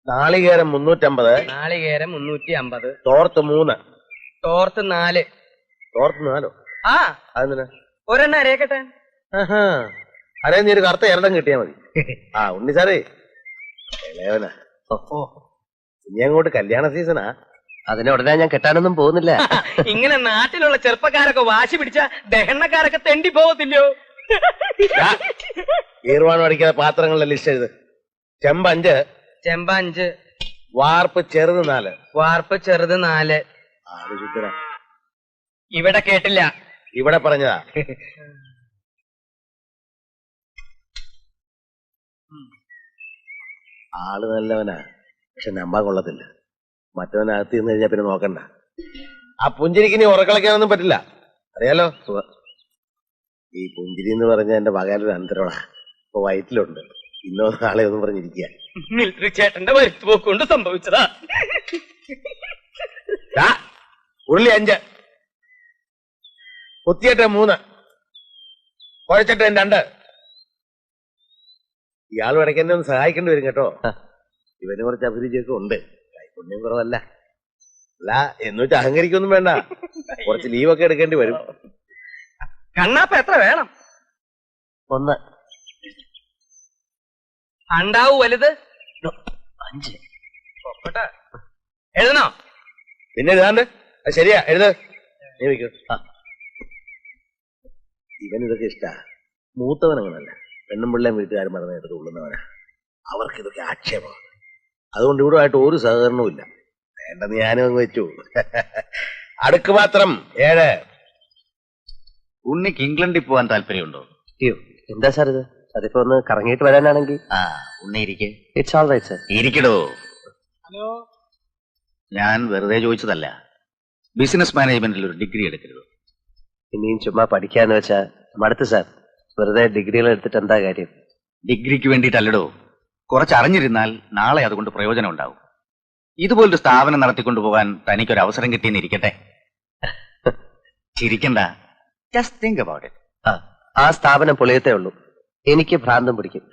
നാളികേരം 350. നാളികേരം 350. തോർത്ത് 3. തോർത്ത് 4. തോർത്ത് 4? ആ അതെന്തിനാ? ഒരെണ്ണം അരയക്കട്ടെ. അരേ നീ ഒരു കറുത്ത എരടം കിട്ടിയാ മതി. ആ ഉണ്ണി സാറേ ഇളയവനാ. ഇനി അങ്ങോട്ട് കല്യാണ സീസണാ. അതിനെ ഉടനെ ഞാൻ കെട്ടാനൊന്നും പോകുന്നില്ല. ഇങ്ങനെ നാട്ടിലുള്ള ചെറുപ്പക്കാരൊക്കെ വാശി പിടിച്ച ദഹനക്കാരൊക്കെ തെണ്ടി പോകത്തില്ലയോ? ഈർവാണം അടിക്കാതെ പാത്രങ്ങളുടെ ലിസ്റ്റ് എഴുത്. ചെമ്പ് 5. ചെമ്പ് 5. വാർപ്പ് ചെറുത് 4. വാർപ്പ് ചെറുത് 4. ഇവിടെ കേട്ടില്ല, ഇവിടെ പറഞ്ഞതാ. ആള് നല്ലവനാ, പക്ഷെ നമ്പാൻ കൊള്ളത്തില്ല. മറ്റവനകത്ത് നിന്ന് കഴിഞ്ഞാൽ പിന്നെ നോക്കണ്ട. ആ പുഞ്ചിരിക്ക് ഇനി ഉറക്കളയ്ക്കാനൊന്നും പറ്റില്ല, അറിയാലോ. ഈ പുഞ്ചിരി എന്ന് പറഞ്ഞ എന്റെ പകലൊരു അന്തരവളാ. ഇപ്പൊ വയറ്റിലുണ്ട്. ഇന്നോ നാളെ ഒന്നും പറഞ്ഞിരിക്കുക. മിലിറ്ററി ചേട്ടന്റെ വരുത്തുപോക്ക് കൊണ്ട് സംഭവിച്ചതാ. ഉരുളി 5, കുത്തിയട്ടെ 3, കുഴച്ചിട്ട് 2. ഇയാൾ ഇടയ്ക്ക് എന്നെ ഒന്ന് സഹായിക്കേണ്ടി വരും കേട്ടോ. ഇവന് കുറച്ച് അഭിരുചിയൊക്കെ ഉണ്ട്, കൈപുണ്യം കുറവല്ല. അല്ല എന്ന് വെച്ചാൽ അഹങ്കരിക്കൊന്നും വേണ്ട, കുറച്ച് ലീവൊക്കെ എടുക്കേണ്ടി വരും. കണ്ണാപ്പ എത്ര വേണം? 1. അണ്ടാവു വലുത് 5. എഴുതണോ? പിന്നെ എഴുതാണ്ട്. ശരിയാ, എഴുത്. നീ വയ്ക്കൂ. ഇവൻ ഇതൊക്കെ ഇഷ്ടാ. മൂത്തവനങ്ങനല്ല, പെണ്ണും പിള്ളേം വീട്ടുകാരും മറന്ന് എടുത്ത് കൊള്ളുന്നവനാ. അവർക്ക് ഇതൊക്കെ ആക്ഷേപമാണ്. അതുകൊണ്ട് ഇവിടെ ആയിട്ട് ഒരു സഹകരണവും ഇല്ല. വേണ്ടെന്ന് ഞാനും അങ്ങ് വെച്ചു. അടുക്ക് പാത്രം 7. ഉണ്ണിക്ക് ഇംഗ്ലണ്ടിൽ പോകാൻ താല്പര്യമുണ്ടോ? അയ്യോ, എന്താ സാർ ഇത്? അതിപ്പോ ഒന്ന് കറങ്ങിയിട്ട് വരാനാണെങ്കിൽ. ഉണ്ണി ഇരിക്കേ. It's all right sir. ഇരിക്കടോ. ഹലോ, ഞാൻ വെറുതെ ചോദിച്ചതല്ല. ബിസിനസ് മാനേജ്മെന്റിൽ ഒരു ഡിഗ്രി എടുക്കരുത്? ഇനിയും ചുമ്മാ പഠിക്കാന്ന് വെച്ചാ മടുത്ത് സാർ. വെറുതെ ഡിഗ്രികൾ എടുത്തിട്ട് എന്താ കാര്യം? ഡിഗ്രിക്ക് വേണ്ടിയിട്ടല്ലടോ, കുറച്ച് അറിഞ്ഞിരുന്നാൽ നാളെ അതുകൊണ്ട് പ്രയോജനം ഉണ്ടാവും. ഇതുപോലൊരു സ്ഥാപനം നടത്തിക്കൊണ്ടുപോകാൻ തനിക്കൊരു അവസരം കിട്ടിയെന്നിരിക്കട്ടെ. ചിരിക്കണ്ട, ജസ്റ്റ് തിങ്ക് അബൌട്ട് ഇറ്റ്. ആ സ്ഥാപനം പൊളിയത്തേ ഉള്ളൂ. എനിക്ക് ഭ്രാന്തം പിടിക്കും.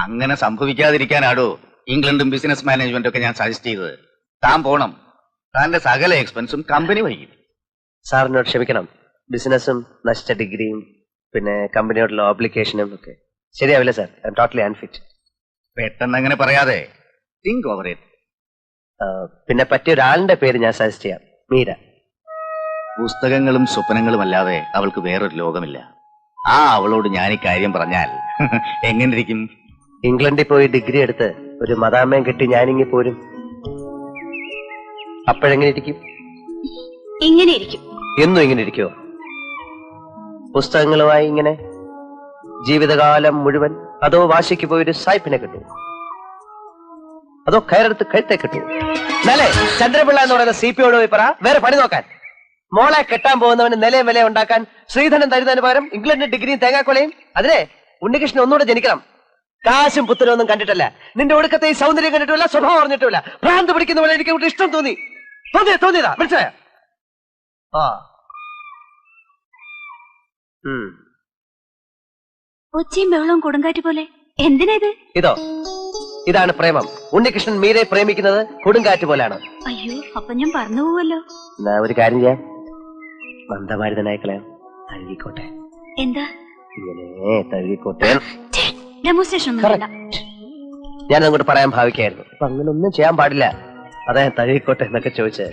അങ്ങനെ സംഭവിക്കാതിരിക്കാനാടോ ഇംഗ്ലണ്ടും ബിസിനസ് മാനേജ്മെന്റും ഒക്കെ ഞാൻ സജസ്റ്റ് ചെയ്തത്. താൻ പോണം. താന്റെ സകല എക്സ്പെൻസും കമ്പനി വഹിക്കും. സാറിനോട് ക്ഷമിക്കണം. ബിസിനസ്സും നശിച്ച ഡിഗ്രിയും പിന്നെ കമ്പനിയോടുള്ള ഓബ്ലിക്കേഷനും ഒക്കെ ശരിയാവില്ല sir. I am totally unfit. പെട്ടെന്ന് അങ്ങനെ പറയാതെ തിങ്ക് ഓവർ ഇറ്റ്. പിന്നെ പറ്റിയ ഒരാളിന്റെ പേര് ഞാൻ സജസ്റ്റ് ചെയ്യാം. മീര. പുസ്തകങ്ങളും സ്വപ്നങ്ങളും അല്ലാതെ അവൾക്ക് വേറൊരു ലോകമില്ല. അവളോട് ഞാൻ ഈ കാര്യം പറഞ്ഞാൽ എങ്ങനെ ഇരിക്കും? ഇംഗ്ലണ്ടിൽ പോയി ഡിഗ്രി എടുത്ത് ഒരു മദാമയം കെട്ടി ഞാനിങ്ങി പോരും. അപ്പോഴെങ്ങനെ ഇരിക്കും? ഇങ്ങനെ ഇരിക്കും. എന്നും ഇങ്ങനെ ഇരിക്കുവോ? പുസ്തകങ്ങളുമായി ഇങ്ങനെ ജീവിതകാലം മുഴുവൻ? അതോ വാശിക്ക് പോയൊരു സായിപ്പിനെ കിട്ടൂ? അതോ കയറെടുത്ത് കഴുത്തെ കിട്ടൂ? നല്ലേ ചന്ദ്രപിള്ള എന്ന് പറയുന്ന CPയോട് പോയി പറ വേറെ പണി നോക്കാൻ. മോളെ കെട്ടാൻ പോകുന്നവന് നിലയും വിലയും ഉണ്ടാക്കാൻ ശ്രീധരൻ തരുന്നതിന് പകരം ഇംഗ്ലണ്ടിൽ ഡിഗ്രിയും തേങ്ങാക്കൊലയും. അതിനെ ഉണ്ണികൃഷ്ണൻ ഒന്നുകൂടെ ജനിക്കണം. കാശും പുത്തനൊന്നും കണ്ടിട്ടല്ല, നിന്റെ ഒടുക്കത്തെ ഈ സൗന്ദര്യം കണ്ടിട്ടില്ല, സ്വഭാവം അറിഞ്ഞിട്ടില്ല. ഭ്രാന്ത് പിടിക്കുന്ന പോലെ എനിക്ക് ഇവിടെ ഇഷ്ടം തോന്നിയതാ. മനസ്സിലായ? ഒച്ചയും ബഹളവും കൊടുങ്കാറ്റ് പോലെ. എന്തിനാ ഇത്? ഇതാണ് പ്രേമം. ഉണ്ണികൃഷ്ണൻ മീരെ പ്രേമിക്കുന്നത് കൊടുങ്കാറ്റ് പോലാണ്. അയ്യോ, അപ്പൊ ഞാൻ പറഞ്ഞു പോവല്ലോ. എന്നാ ഒരു കാര്യം ചെയ്യാം, മന്ദമാരുതനായി കളയാം. തഴുകിക്കോട്ടെ. എന്താ ഇങ്ങനെ തഴുകിക്കോട്ടെ? ഡെമോൺസ്ട്രേഷൻ ഒന്നും വേണ്ട. ഞാൻ അങ്ങോട്ട് പറയാൻ ഭാവിക്കായിരുന്നു. അപ്പൊ അങ്ങനെ ഒന്നും ചെയ്യാൻ പാടില്ല. അതാ തഴുകിക്കോട്ടെ എന്നൊക്കെ ചോദിച്ചേ.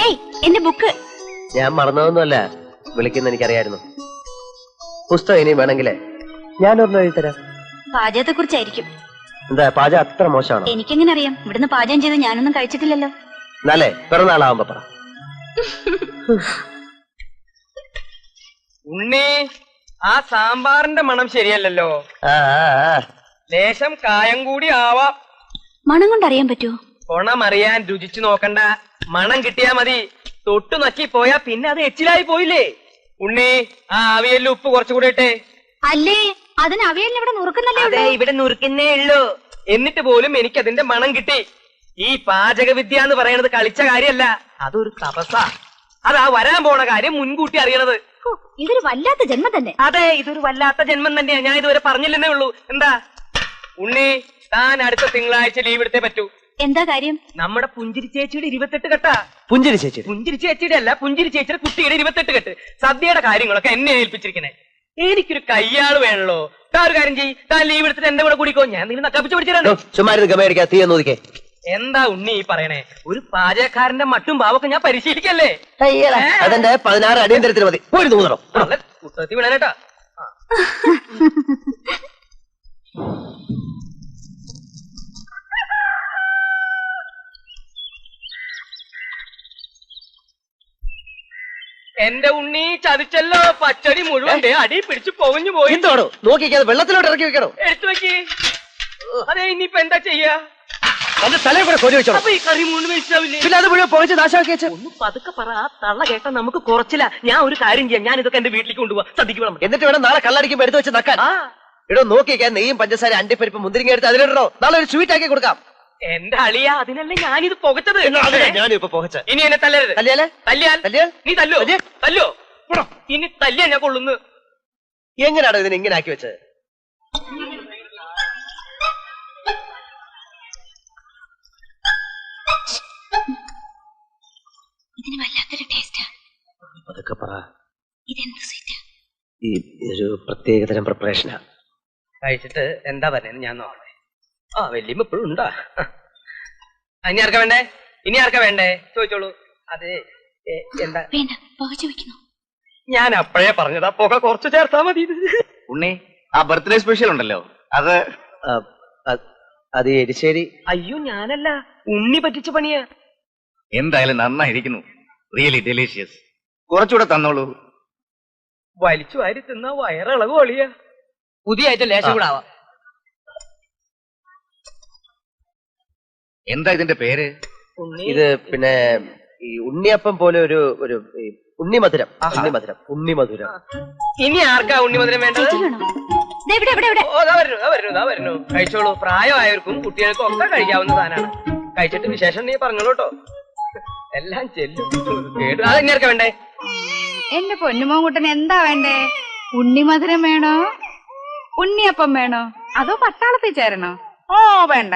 ഏയ്, എന്റെ ബുക്ക്. ഞാൻ മറന്നതൊന്നുമല്ല, വിളിക്കുന്ന എനിക്കറിയായിരുന്നു. പുസ്തകം ഇനി വേണമെങ്കിലേ ഞാനൊരെണ്ണം എഴുതരാം. പാചകത്തെ കുറിച്ചായിരിക്കും. എന്താ പാചകം അത്ര മോശമാണോ? എനിക്കെങ്ങനെ അറിയാം? ഇവിടുന്ന് പാചകം ചെയ്ത് ഞാനൊന്നും കഴിച്ചിട്ടില്ലല്ലോ. എന്നാലേ പിറന്നാളാവുമ്പോ പറ. ഉണ്ണി, ആ സാമ്പാറിന്റെ മണം ശരിയല്ലല്ലോ. ലേശം കായം കൂടി ആവാം. മണം കൊണ്ട് അറിയാൻ പറ്റുമോ? കൊണമറിയാൻ രുചിച്ചു നോക്കണ്ട, മണം കിട്ടിയാ മതി. തൊട്ടു നക്കി പോയാ പിന്നെ അത് എച്ചിലായി പോയില്ലേ. ഉണ്ണി, ആ ആവിയല്ല ഉപ്പ് കുറച്ചുകൂടെ ഇട്ടേ. അല്ലേ, അതിന് അവയെല്ലാം ഇവിടെ നുറുക്കുന്നല്ലേ? ഇവിടെ നുറുക്കുന്നേ ഉള്ളൂ. എന്നിട്ട് പോലും എനിക്ക് അതിന്റെ മണം കിട്ടി. ഈ പാചക വിദ്യ എന്ന് പറയുന്നത് കളിച്ച കാര്യമല്ല, അതൊരു തപസ്സാ. അതാ വരാൻ പോണ കാര്യം മുൻകൂട്ടി അറിയണത്. ഇതൊരു വല്ലാത്ത ജന്മം തന്നെ. അതെ, ഇതൊരു വല്ലാത്ത ജന്മം തന്നെയാ. ഞാൻ ഇതുവരെ പറഞ്ഞില്ലെന്നേ ഉള്ളൂ. എന്താ ഉണ്ണി താൻ അടുത്ത തിങ്കളാഴ്ച ലീവ് എടുത്തേ പറ്റൂ. എന്താ കാര്യം? നമ്മുടെ പുഞ്ചിരി ചേച്ചിയുടെ 28 കെട്ടാ. പുഞ്ചിരി ചേച്ചി? പുഞ്ചിരി ചേച്ചിയുടെ അല്ല, പുഞ്ചിരി ചേച്ചിയുടെ കുട്ടിയുടെ 28 കെട്ട്. സദ്യയുടെ കാര്യങ്ങളൊക്കെ എന്നെ ഏൽപ്പിച്ചിരിക്കണേ. എനിക്കൊരു കയ്യാള് വേണല്ലോ. താൻ ഒരു കാര്യം ചെയ്യ്, താൻ ലീവ് എടുത്തിട്ട് എന്റെ കൂടെ കൂടിക്കോ. ഞാൻ നിങ്ങൾ നക്കാപ്പിച്ച് പിടിച്ചിട്ടുണ്ട്. ചുമ്മാ ഗമയടിക്കാ, തീ നോക്കിക്കേ. എന്താ ഉണ്ണി ഈ പറയണേ? ഒരു പാചകക്കാരന്റെ മട്ടും ഭാവൊക്കെ ഞാൻ പരിശീലിക്കല്ലേ? അതെന്റെ 16 അടിയന്തരത്തിന് മതി. പോയി തോന്നണോ കുട്ടത്തി വിടാനേട്ടാ. എന്റെ ഉണ്ണി ചതിച്ചല്ലോ. പച്ചടി മുഴുവൻ അടി പിടിച്ചു പൊങ്ങഞ്ഞു പോയി. എന്തോടോ നോക്കിക്കാതെ വെള്ളത്തിലോട്ട് ഇറക്കി വെക്കണോ? എടുത്തു വെക്കി. അതെ, ഇനിയിപ്പോ എന്താ ചെയ്യാ? അത് തലയിൽ കൂടെ കൊടി വെച്ചോ. അപ്പൊ ഈ കറി മുഴുവൻ വേസ്റ്റാവില്ലേ? പിന്നെ അത് മുഴുവൻ പൊളിച്ച് നാശമാക്കി വെച്ചു. ഒന്ന് പതുക്കെ പറ. ആ തള്ള കേട്ടാ നമുക്ക് കുറച്ചില്ല. ഞാൻ ഒരു കാര്യം ചെയ്യാം, ഞാൻ ഇതൊക്കെ എന്റെ വീട്ടിലേക്ക് കൊണ്ടുപോവാ. സദ്യക്ക് വേണം. എന്നിട്ട് വേണം നാളെ കള്ളടിക്കുമ്പോ എടുത്ത് വെച്ച് നക്കാൻ. ഇടോ നോക്കിക്കാൻ നെയ്യും പഞ്ചസാര അണ്ടിപ്പരിപ്പ് മുന്തിരിങ്ങ എടുത്ത് അതിലിടണോ? നാളെ ഒരു സ്വീറ്റ് ആക്കി കൊടുക്കാം. എന്റെ അളിയ, അതിനല്ലേ ഞാനിത് പുകച്ചത്. ഞാനിപ്പോ പുകച്ച. ഇനി എന്നെ തല്ലരുത്. തല്ലിയാലേ? തല്ലിയാൽ നീ തല്ലോ തല്ലോ. ഇനി തല്ലിയാ ഞാൻ കൊള്ളുന്നു. എങ്ങനെയാണോ ഇതിനെ ഇങ്ങനെ ആക്കി വെച്ചത്? ഇതിന് വല്ലാത്തൊരു ടേസ്റ്റാ. അതൊക്കെ പറ. ഇതെന്ത് സ്വീറ്റാ? ഈ ഒരു പ്രത്യേകതരം പ്രിപ്പറേഷനാ. കഴിച്ചിട്ട് എന്താ പറയുന്നത് ഞാൻ നോക്കണേ. ആ വല്യമ്മ ഇപ്പോഴും ഉണ്ടാ. ഇനി ആർക്കാ വേണ്ടേ? ഇനി ആർക്കാ വേണ്ടേ ചോദിച്ചോളൂ. അതെ എന്താ വേണ്ട, പുകച്ചു വെക്കുന്നു. ഞാൻ അപ്പോഴേ പറഞ്ഞതാ, പുക കുറച്ച് ചേർത്താ മതി. ഉണ്ണി, ആ ബർത്ത്ഡേ സ്പെഷ്യൽ ഉണ്ടല്ലോ, അത് എരിശ്ശേരി. അയ്യോ ഞാനല്ല, ഉണ്ണി പറ്റിച്ച പണിയാ. എന്തായാലും നന്നായിരിക്കുന്നു. Really delicious. കുറച്ചുകൂടെ തന്നോളൂ. വലിച്ചു വാരി തിന്ന വയറിളവ് ഒളിയാ. പുതിയ ആയിട്ട് ലേശം കൂടെ ആവാം. എന്താ ഇതിന്റെ പേര്? ഇത് പിന്നെ ഈ ഉണ്ണിയപ്പം പോലെ ഒരു ഒരു ഉണ്ണിമധുരം. ഉണ്ണിമധുരം. ഇനി ആർക്കാ ഉണ്ണിമധുരം വേണ്ടത്? വരുന്നു. കഴിച്ചോളൂ. പ്രായമായവർക്കും കുട്ടികൾക്കും ഒക്കെ കഴിക്കാവുന്ന സാധനമാണ്. കഴിച്ചിട്ട് വിശേഷം നീ പറഞ്ഞോളൂ കേട്ടോ. എല്ലാം ചെല്ലും. അതെന്നെ ആർക്കാ വേണ്ടേ? എന്റെ പൊന്നുമോൻകുട്ടൻ എന്താ വേണ്ടേ? ഉണ്ണിമധുരം വേണോ, ഉണ്ണിയപ്പം വേണോ, അതോ പട്ടാളത്തിൽ ചേരണോ? ഓ വേണ്ട.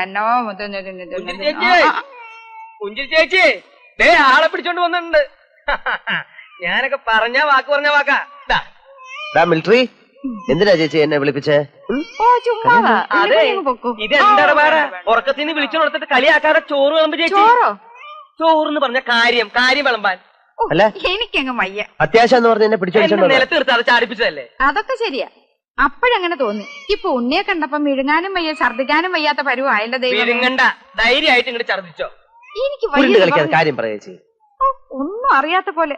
കുഞ്ചിരി ചേച്ചി ദേ ആളെ പിടിച്ചോണ്ട് വന്നിട്ടുണ്ട്. ഞാനൊക്കെ പറഞ്ഞ വാക്കാ. മിലിറ്ററി എന്തിനാ ചേച്ചി എന്നെ വിളിപ്പിച്ചേ? ഓ ചുമ്മാ. അതെ, ഇതെന്താണ് വേറെ? ഉറക്കത്തിന് വിളിച്ചു കൊടുത്തിട്ട് കളിയാക്കാതെ ചോറ് വിളമ്പ് ചേച്ചി. ചോറെന്ന് പറഞ്ഞ കാര്യം വിളമ്പാൻ. അല്ല എനിക്കങ്ങ് വയ്യ. അത്യാവശ്യം എന്ന് പറഞ്ഞ എന്നെ പിടിച്ചോണ്ടോ? നിലത്ത് എടുത്ത് അത് ചാടിപ്പിച്ചതല്ലേ? അതൊക്കെ ശരിയാ. അപ്പോഴങ്ങനെ തോന്നി. ഇപ്പൊ ഉണ്ണിയെ കണ്ടപ്പോ മിഴുങ്ങാനും വയ്യ, ഛർദിക്കാനും വയ്യാത്ത പരുവായല്ലോ ദൈവം. വിഴുങ്ങണ്ട, ധൈര്യമായിട്ട് ഇങ്ങോട്ട് ഛർദിച്ചോ. എനിക്ക് കളിക്കാതെ കാര്യം പറയാ ചേച്ചി. ഒന്നും അറിയാത്ത പോലെ.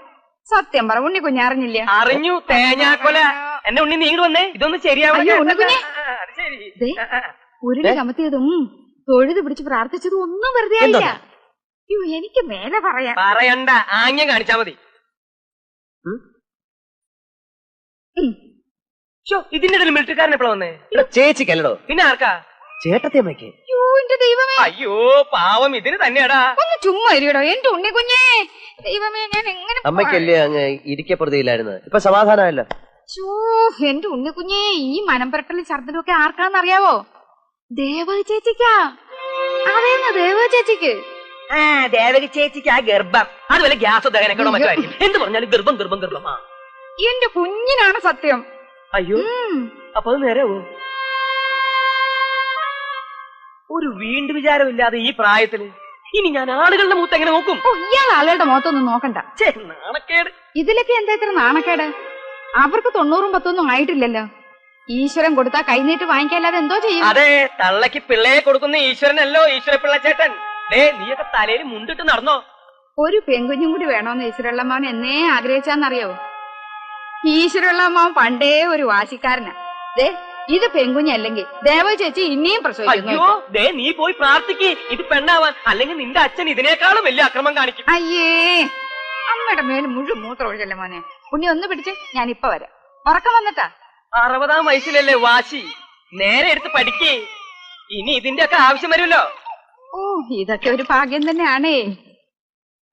സത്യം പറ, ഉണ്ണി കുഞ്ഞറിഞ്ഞില്ല. അറിഞ്ഞു, തേങ്ങാക്കൊല. എന്നെ ഉണ്ണി നീ ഇങ്ങോട്ട് വന്നേ, ഇതൊന്നും ശരിയാവില്ല. ഉരുളി കമത്തിയതും തൊഴുത് പിടിച്ച് പ്രാർത്ഥിച്ചതും ഒന്നും വെറുതെ ആയില്ല. എനിക്ക് മേലെ പറയണ്ട, ആംഗ്യം കാണിച്ചാ മതി. ഇതിന്റെ ഇടയിൽ മിലിറ്ററിക്കാരൻ എപ്പോഴാ വന്നേ? ചേച്ചിക്കല്ലോ. പിന്നെ ആർക്കാ? ചേട്ടത്തിയമ്മയ്ക്ക്. അയ്യോ പാവം, ഇതിന് തന്നെയാടാ. ഒന്ന് ചുമ്മാ ഇരിക്കടോ എന്റെ ഉണ്ണി കുഞ്ഞേ. ദൈവമേ, ഞാൻ എങ്ങനെ? അമ്മയ്ക്കല്ലേ അങ്ങ് ഇരിക്കപ്പെടുത്തിയില്ലായിരുന്നു, ഇപ്പൊ സമാധാനമല്ലോ. എന്റെ ഉണ്ണി കുഞ്ഞേ, ഈ മനംപുരട്ടലും ഛർദിലും ഒക്കെ ആർക്കാന്നറിയാവോ? ദേവകി ചേച്ചിക്കാ. അതേന്ന് ദേവകി ചേച്ചിക്ക്. ദേവകി ചേച്ചിക്ക് ആ ഗർഭം അതുപോലെ ഗ്യാസ് ദഹനക്കണോ മറ്റോ ആയിരിക്കും. എന്ത് പറഞ്ഞാലും ഗർഭം. എന്റെ കുഞ്ഞിനാണ് സത്യം. അയ്യോ, അപ്പൊ അത് നേരെവോ? ഒരു വീണ്ടും വിചാരമില്ലാതെ ഈ പ്രായത്തില് ഇനി ഞാൻ ആളുകളുടെ മുഖത്ത് എങ്ങനെ നോക്കും? ഇയാൾ ആളുകളുടെ മുഖത്തൊന്നും നോക്കണ്ട. നാണക്കേട്. ഇതിലൊക്കെ എന്താ ഇത്ര നാണക്കേട്? അവർക്ക് 90 10 ആയിട്ടില്ലല്ലോ. ഈശ്വരൻ കൊടുത്താ കൈനീട്ട് വാങ്ങിക്കാല്ലാതെ എന്തോ ചെയ്യും? അതെ, തള്ളക്ക് പിള്ളയെ കൊടുക്കുന്ന ഈശ്വരനല്ലോ ഈശ്വര പിള്ളച്ചേട്ടൻ. നീയൊക്കെ തലയിൽ മുണ്ടിട്ട് നടന്നോ? ഒരു പെൺകുഞ്ഞും കൂടി വേണോന്ന് ഈശ്വരള്ളമ്മാവൻ എന്നേ ആഗ്രഹിച്ചാന്നറിയോ? ഈശ്വരള്ളമ്മാവൻ പണ്ടേ ഒരു വാശിക്കാരനാ. ഇത് പെൺകുഞ്ഞല്ലെങ്കിൽ ദേവ ചേച്ചി ഇനിയും പ്രസവിക്കുന്നു. അയ്യോ, നീ പോയി പ്രാർത്ഥിക്ക് ഇത് പെണ്ണാവാൻ. അല്ലെങ്കിൽ നിന്റെ അച്ഛൻ ഇതിനേക്കാളും വലിയ അക്രമം കാണിക്കും. അയ്യേ, അമ്മയുടെ മേൽ മുഴുവൻ മൂത്രം ഒഴിച്ചല്ലേ മോനെ. ഉണ്ണി ഒന്ന് പിടിച്ച്, ഞാൻ ഇപ്പൊ വരാം. ഉറക്കം വന്നിട്ടാ? 60-ാം വയസ്സിലല്ലേ വാശി. നേരെ എടുത്ത് പഠിക്കേ. ഇനി ഇതിന്റെ ഒക്കെ ആവശ്യം വരുമല്ലോ. ഇതൊക്കെ ഒരു ഭാഗ്യം തന്നെയാണേ.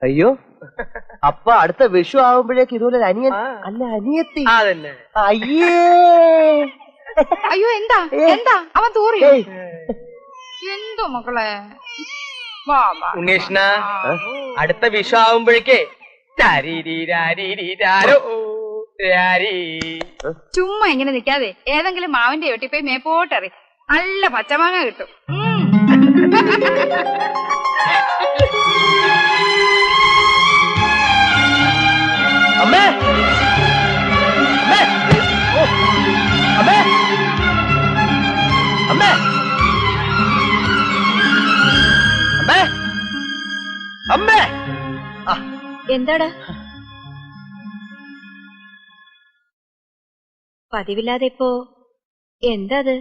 അയ്യോ, അപ്പൊ അടുത്ത വിഷു ആവുമ്പോഴേക്ക് ഇതുപോലെ അനിയൻ അല്ല അനിയത്തി. അതന്നെ. അയ്യേ, അയ്യോ എന്താ എന്താ അവൻ തൂറിയോ എന്തോ മക്കളെ വാ വാ ഉണ്ണീഷ്ണ അടുത്ത വിഷു ആവുമ്പോഴേക്കേ ചുമ്മാ ഇങ്ങനെ നിക്കാതെ ഏതെങ്കിലും മാവിന്റെ വെട്ടി പോയി മേപ്പോട്ടെറി നല്ല പച്ചമാങ്ങ കിട്ടും. അമ്മേ അമ്മേ ഓ അമ്മേ അമ്മേ അമ്മേ അമ്മേ എന്താടാ പതിവില്ലാതെ ഇപ്പോ എന്താ അത്?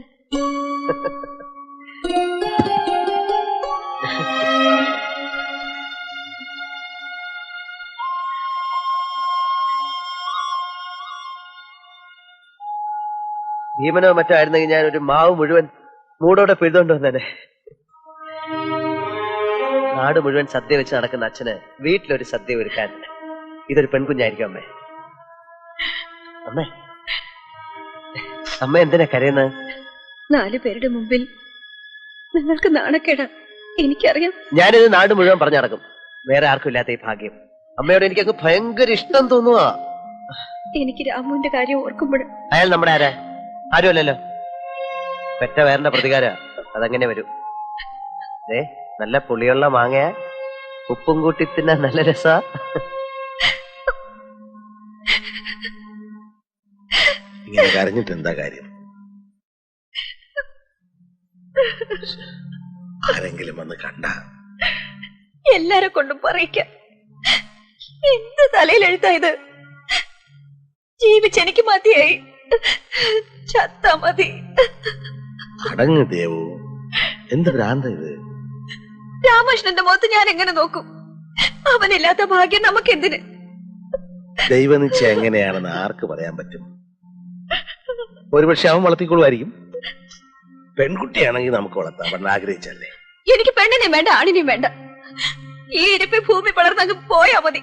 ഭീമനോ മറ്റോ ആയിരുന്നെങ്കിൽ ഞാൻ ഒരു മാവ് മുഴുവൻ മൂടോടെ പിഴുതോണ്ട് വന്നേനെ. നാട് മുഴുവൻ സദ്യ വെച്ച് നടക്കുന്ന അച്ഛന് വീട്ടിലൊരു സദ്യ ഒരുക്കാൻ ഇതൊരു പെൺകുഞ്ഞായിരിക്കും അമ്മേ. അമ്മേ അമ്മ എന്തിനാ കരയുന്നത്? 4 പേരുടെ മുമ്പിൽ നിങ്ങൾക്ക് നാണക്കേടാ, എനിക്കറിയാം. ഞാനിത് നാട് മുഴുവൻ പറഞ്ഞു നടക്കും. വേറെ ആർക്കും ഇല്ലാത്ത ഈ ഭാഗ്യം അമ്മയോട് എനിക്കങ്ങ് ഭയങ്കര ഇഷ്ടം തോന്നുക. എനിക്ക് രാമുവിന്റെ കാര്യം ഓർക്കുമ്പോൾ അയാൾ നമ്മുടെ ആരാ? ആരുമല്ലല്ലോ. പെറ്റ വേറെ പ്രതികാര അതങ്ങനെ വരും. നല്ല പുളിയുള്ള മാങ്ങയാ, ഉപ്പും കൂട്ടി തിന്നാൻ നല്ല രസാ. ഇങ്ങനെ കരഞ്ഞിട്ട് എന്താ കാര്യം? ആരെങ്കിലും വന്ന് കണ്ട എല്ലാരെ കൊണ്ടും പറയിക്കാം. എന്ത് തലയിലെഴുത്താ ഇത്? ജീവിച്ചെനിക്ക് മതിയായി, ചത്താ മതി. അടങ്ങ് ദേവു, എന്ത് ഭ്രാന്ത ഇത്? രാമകൃഷ്ണന്റെ മുഖത്ത് ഞാൻ എങ്ങനെ നോക്കും? അവനില്ലാത്ത ഭാഗ്യം നമുക്ക് എന്തിന്? ദൈവനിശ്ചയം എങ്ങനെയാണെന്ന് ആർക്ക് പറയാൻ പറ്റും? ഒരുപക്ഷെ അവൻ വളർത്തിക്കൊള്ളുമായിരിക്കും. പെൺകുട്ടിയാണെങ്കിൽ നമുക്ക് വളർത്താം, അവൻ ആഗ്രഹിച്ചല്ലേ. എനിക്ക് പെണ്ണിനെയും വേണ്ട ആണിനെയും വേണ്ട. ഈ ഇരിപ്പി ഭൂമി പടർന്നങ്ങ് പോയാ മതി.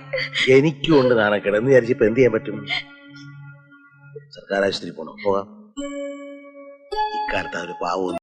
എനിക്കും ഉണ്ട് നാണക്കേട് എന്ന് വിചാരിച്ചപ്പോ എന്ത് ചെയ്യാൻ പറ്റും? സർക്കാർ ആശുപത്രി പോണം, പോകാം. ഇക്കാലത്ത് ഒരു പാവം